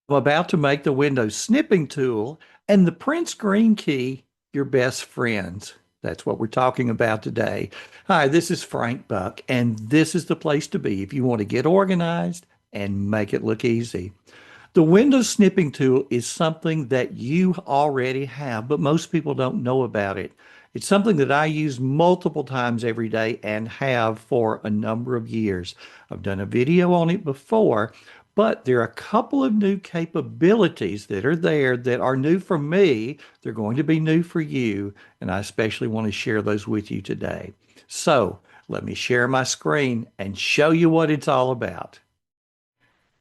I'm about to make the Windows Snipping Tool and the print screen key your best friends. That's what we're talking about today. Hi, this is Frank Buck, and this is the place to be if you want to get organized and make it look easy. The Windows Snipping Tool is something that you already have, but most people don't know about it. It's something that I use multiple times every day and have for a number of years. I've done a video on it before, but there are a couple of new capabilities that are there that are new for me. They're going to be new for you, and I especially want to share those with you today. So let me share my screen and show you what it's all about.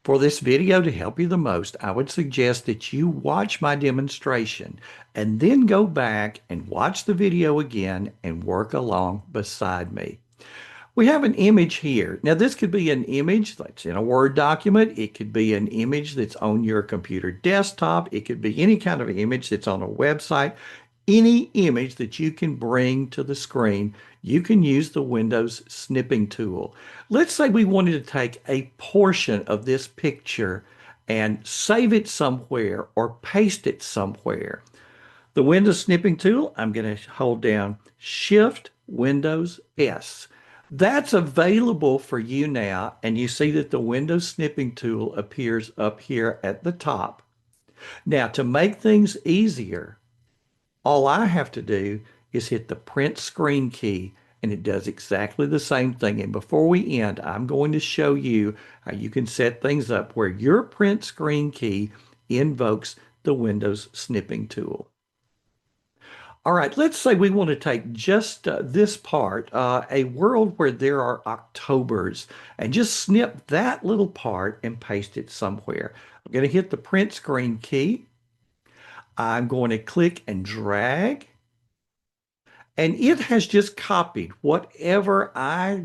For this video to help you the most, I would suggest that you watch my demonstration and then go back and watch the video again and work along beside me. We have an image here. Now, this could be an image that's in a Word document. It could be an image that's on your computer desktop. It could be any kind of image that's on a website. Any image that you can bring to the screen, you can use the Windows Snipping Tool. Let's say we wanted to take a portion of this picture and save it somewhere or paste it somewhere. The Windows Snipping Tool, I'm going to hold down Shift Windows S. That's available for you now, and you see that the Windows Snipping Tool appears up here at the top. Now, to make things easier, all I have to do is hit the print screen key, and it does exactly the same thing. And before we end, I'm going to show you how you can set things up where your print screen key invokes the Windows Snipping Tool. All right, let's say we want to take just this part, a world where there are Octobers, and just snip that little part and paste it somewhere. I'm going to hit the print screen key. I'm going to click and drag, and it has just copied whatever I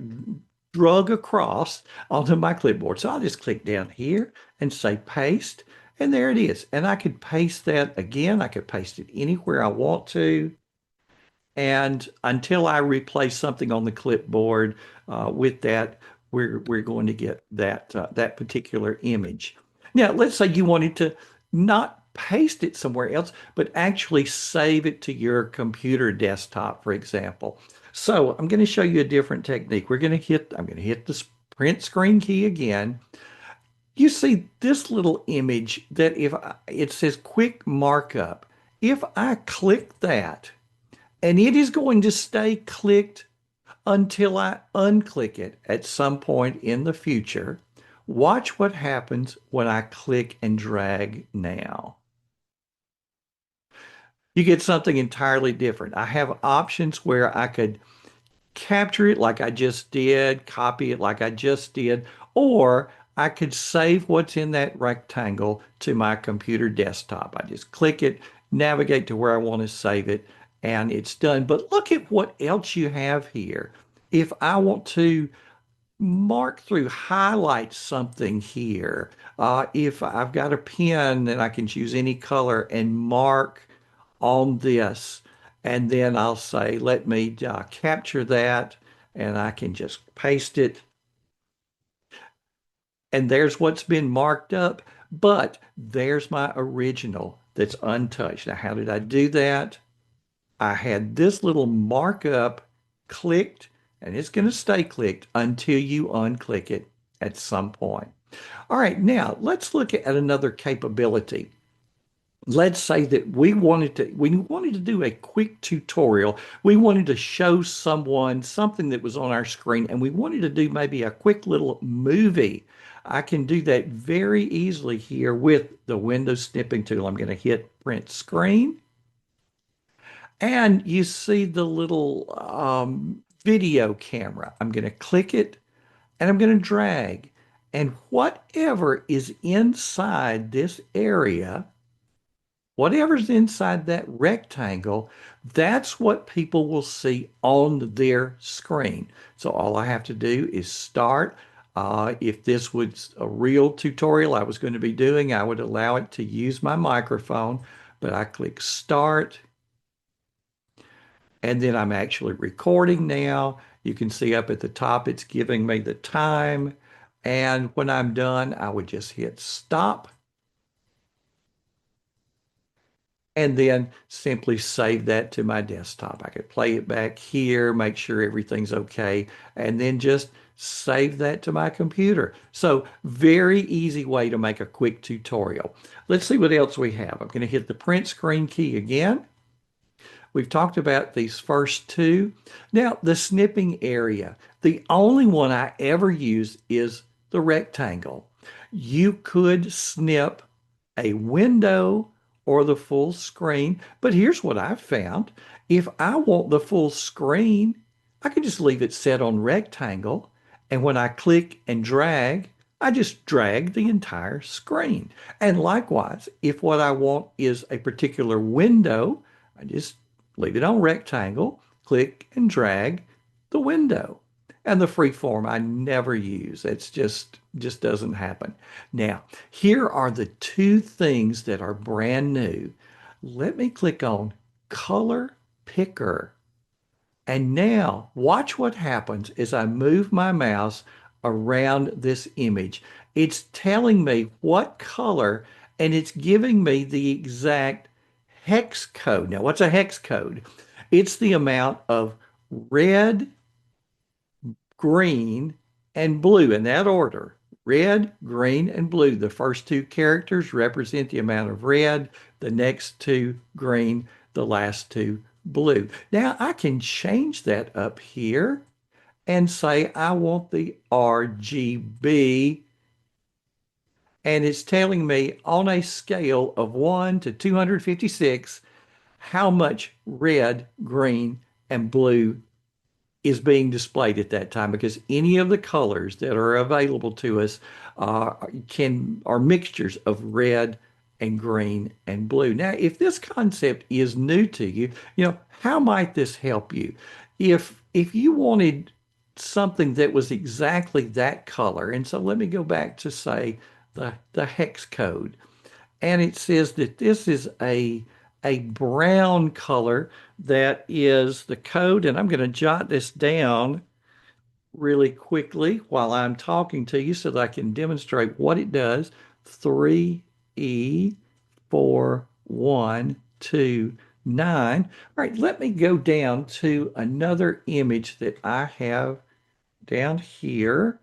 drug across onto my clipboard. So I'll just click down here and say paste, and there it is. And I could paste that again. I could paste it anywhere I want to. And until I replace something on the clipboard with that, we're going to get that particular image. Now, let's say you wanted to not paste it somewhere else, but actually save it to your computer desktop, for example. So I'm going to show you a different technique. I'm going to hit the print screen key again. You see this little image that it says quick markup. If I click that, and it is going to stay clicked until I unclick it at some point in the future. Watch what happens when I click and drag now. You get something entirely different. I have options where I could capture it like I just did, copy it like I just did, or I could save what's in that rectangle to my computer desktop. I just click it, navigate to where I want to save it, and it's done. But look at what else you have here. If I want to mark through, highlight something here, if I've got a pen, then I can choose any color and mark on this. And then I'll say, let me capture that, and I can just paste it. And there's what's been marked up, but there's my original that's untouched. Now, how did I do that? I had this little markup clicked, and it's going to stay clicked until you unclick it at some point. All right, now let's look at another capability. Let's say that we wanted to do a quick tutorial. We wanted to show someone something that was on our screen, and we wanted to do maybe a quick little movie. I can do that very easily here with the Windows Snipping Tool. I'm going to hit print screen, and you see the little video camera. I'm going to click it, and I'm going to drag. And whatever is inside this area, whatever's inside that rectangle, that's what people will see on their screen. So all I have to do is start. If this was a real tutorial I was going to be doing, I would allow it to use my microphone, but I click start, and then I'm actually recording now. You can see up at the top, it's giving me the time. And when I'm done, I would just hit stop. and then simply save that to my desktop. I could play it back here, make sure everything's okay, and then just save that to my computer. So very easy way to make a quick tutorial. Let's see what else we have. I'm going to hit the print screen key again. We've talked about these first two. Now, the snipping area. The only one I ever use is the rectangle. You could snip a window or the full screen, but here's what I've found. If I want the full screen, I can just leave it set on rectangle, and when I click and drag, I just drag the entire screen. And likewise, if what I want is a particular window, I just leave it on rectangle, click and drag the window. And the free form I never use. It's just doesn't happen. Now, here are the two things that are brand new. Let me click on Color Picker. And now watch what happens as I move my mouse around this image. It's telling me what color and it's giving me the exact hex code. Now, what's a hex code? It's the amount of red, green, and blue in that order. Red, green, and blue. The first two characters represent the amount of red, the next two green, the last two blue. Now I can change that up here and say I want the RGB, and it's telling me on a scale of 1 to 256 how much red, green, and blue is being displayed at that time, because any of the colors that are available to us are mixtures of red and green and blue. Now, if this concept is new to you, how might this help you? If you wanted something that was exactly that color, and so let me go back to say the hex code, and it says that this is a brown color that is the code, and I'm going to jot this down really quickly while I'm talking to you so that I can demonstrate what it does. 3E4129. All right, let me go down to another image that I have down here.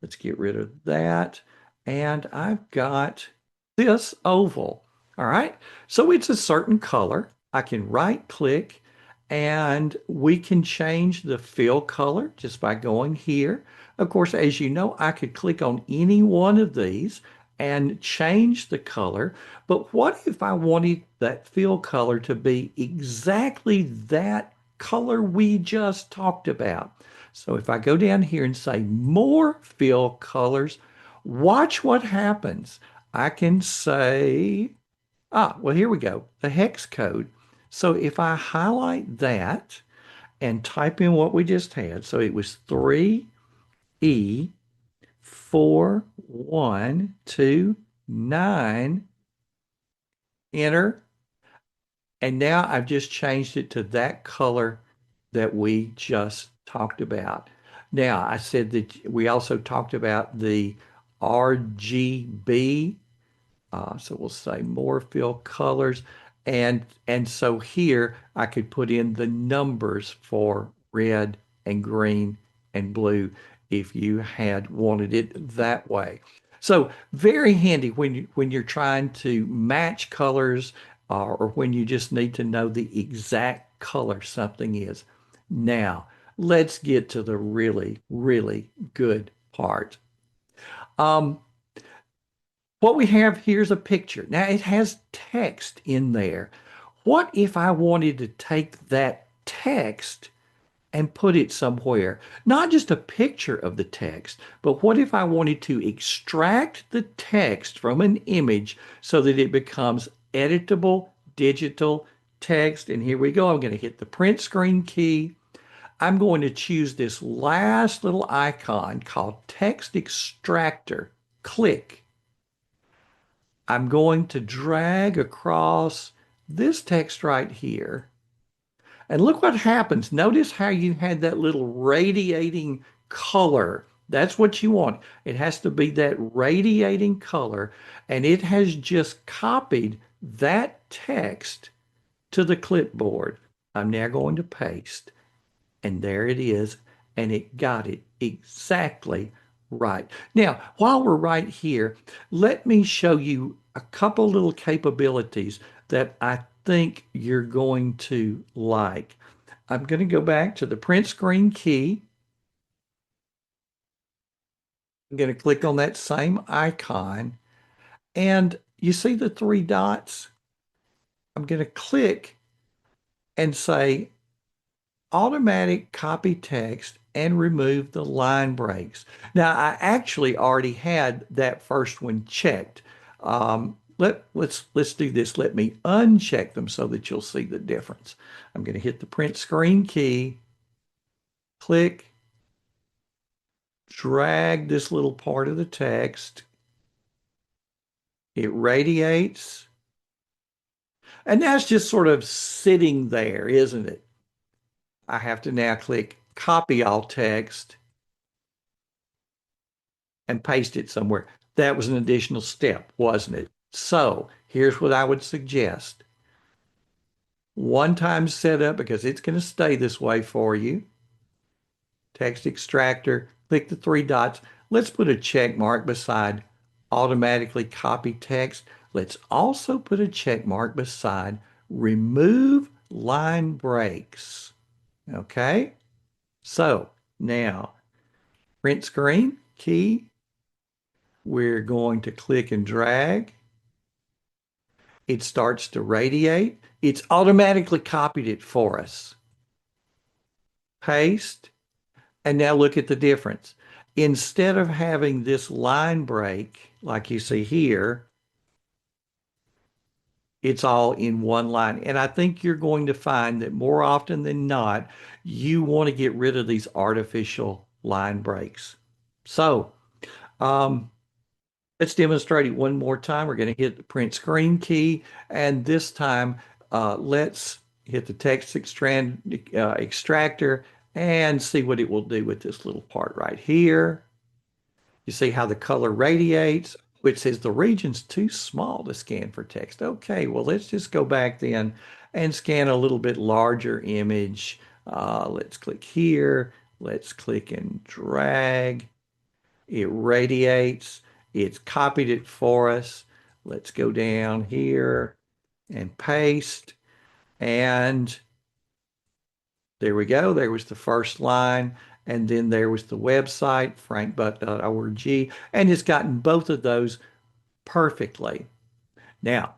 Let's get rid of that. And I've got this oval. All right. So it's a certain color. I can right click and we can change the fill color just by going here. Of course, as you know, I could click on any one of these and change the color. But what if I wanted that fill color to be exactly that color we just talked about? So if I go down here and say more fill colors, watch what happens. I can say, well, here we go, the hex code. So if I highlight that and type in what we just had, so it was 3E4129, enter, and now I've just changed it to that color that we just talked about. Now, I said that we also talked about the RGB. So we'll say more fill colors. And so here I could put in the numbers for red and green and blue if you had wanted it that way. So very handy when you're trying to match colors or when you just need to know the exact color something is. Now, let's get to the really, really good part. Um, what we have here is a picture. Now it has text in there. What if I wanted to take that text and put it somewhere? Not just a picture of the text, but what if I wanted to extract the text from an image so that it becomes editable digital text? And here we go. I'm going to hit the print screen key. I'm going to choose this last little icon called Text Extractor. Click. I'm going to drag across this text right here. And look what happens. Notice how you had that little radiating color That's what you want. It has to be that radiating color, and it has just copied that text to the clipboard. I'm now going to paste, and there it is, and it got it exactly right. Now, while we're right here, let me show you a couple little capabilities that I think you're going to like. I'm going to go back to the print screen key. I'm going to click on that same icon, and you see the three dots? I'm going to click and say automatic copy text and remove the line breaks. Now, I actually already had that first one checked. Let's do this. Let me uncheck them so that you'll see the difference. I'm going to hit the print screen key, click, drag this little part of the text. It radiates, and that's just sort of sitting there, isn't it? I have to now click copy all text and paste it somewhere. That was an additional step, wasn't it? So here's what I would suggest. One time setup, because it's going to stay this way for you. Text extractor, click the three dots. Let's put a check mark beside automatically copy text. Let's also put a check mark beside remove line breaks. Okay? So now print screen key. We're going to click and drag. It starts to radiate. It's automatically copied it for us. Paste. And now look at the difference. Instead of having this line break, like you see here, it's all in one line. And I think you're going to find that more often than not, you want to get rid of these artificial line breaks. So, um, let's demonstrate it one more time. We're going to hit the print screen key, and this time let's hit the text extractor and see what it will do with this little part right here. You see how the color radiates, which says the region's too small to scan for text. Okay, well, let's just go back then and scan a little bit larger image. Let's click here. Let's click and drag. It radiates. It's copied it for us. Let's go down here and paste. And there we go. There was the first line. And then there was the website, frankbuck.org. And it's gotten both of those perfectly. Now,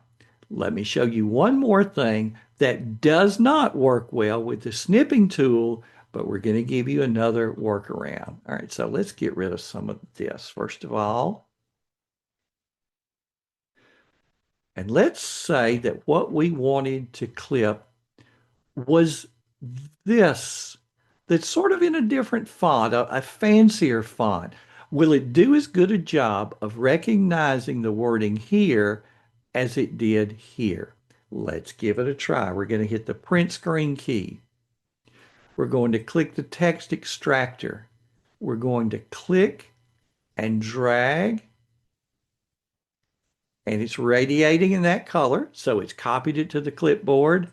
let me show you one more thing that does not work well with the snipping tool, but we're going to give you another workaround. All right, so let's get rid of some of this first of all. And let's say that what we wanted to clip was this, that's sort of in a different font, a fancier font. Will it do as good a job of recognizing the wording here as it did here? Let's give it a try. We're going to hit the print screen key. We're going to click the text extractor. We're going to click and drag, and it's radiating in that color, so it's copied it to the clipboard.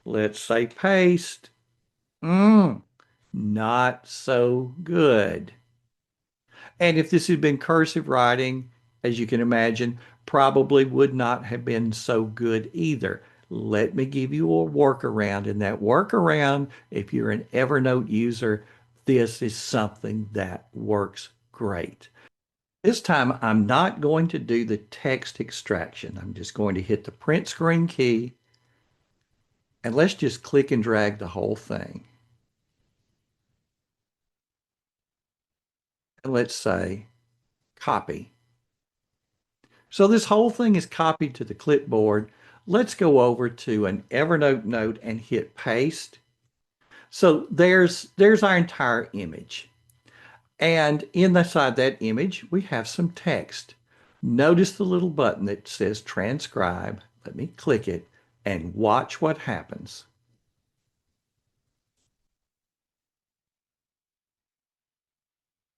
Let's say paste. Not so good. And if this had been cursive writing, as you can imagine, probably would not have been so good either. Let me give you a workaround. And that workaround, if you're an Evernote user, this is something that works great. This time, I'm not going to do the text extraction. I'm just going to hit the print screen key, and let's just click and drag the whole thing. And let's say copy. So this whole thing is copied to the clipboard. Let's go over to an Evernote note and hit paste. So there's our entire image. And inside that image, we have some text. Notice the little button that says transcribe. Let me click it and watch what happens.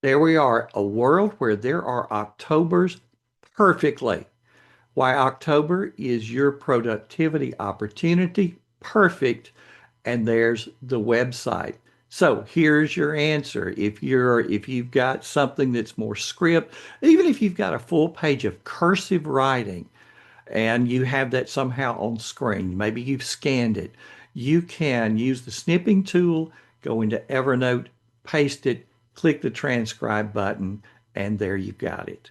There we are, a world where there are Octobers perfectly. Why October is your productivity opportunity perfect, and there's the website. So here's your answer. If you've got something that's more script, even if you've got a full page of cursive writing and you have that somehow on screen, maybe you've scanned it, you can use the snipping tool, go into Evernote, paste it, click the transcribe button, and there you've got it.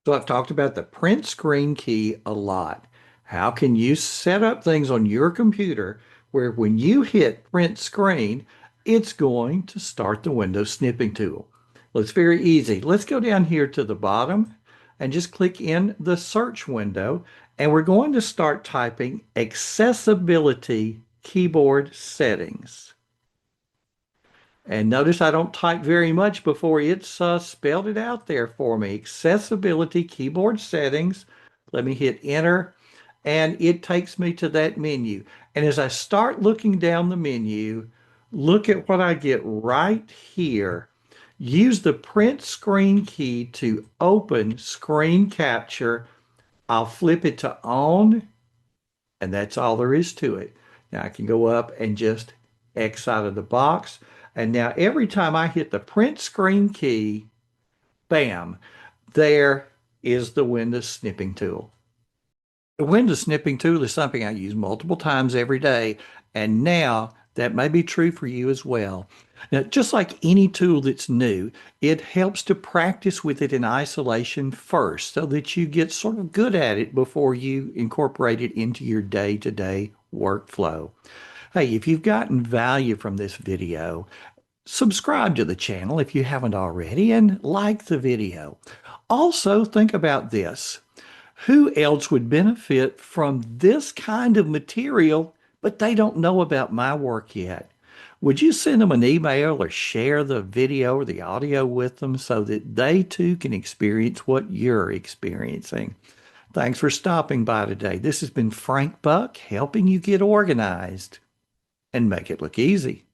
So I've talked about the print screen key a lot. How can you set up things on your computer where when you hit print screen, it's going to start the Windows Snipping Tool? Well, it's very easy. Let's go down here to the bottom and just click in the search window, and we're going to start typing accessibility keyboard settings. And notice I don't type very much before it's spelled it out there for me. Accessibility keyboard settings. Let me hit enter and it takes me to that menu. And as I start looking down the menu, look at what I get right here. Use the print screen key to open screen capture. I'll flip it to on, and that's all there is to it. Now I can go up and just X out of the box. And now every time I hit the print screen key, bam, there is the Windows Snipping Tool. The Windows Snipping Tool is something I use multiple times every day, and now that may be true for you as well. Now, just like any tool that's new, it helps to practice with it in isolation first so that you get sort of good at it before you incorporate it into your day-to-day workflow. Hey, if you've gotten value from this video, subscribe to the channel if you haven't already and like the video. Also, think about this. Who else would benefit from this kind of material, but they don't know about my work yet? Would you send them an email or share the video or the audio with them so that they too can experience what you're experiencing? Thanks for stopping by today. This has been Frank Buck helping you get organized and make it look easy.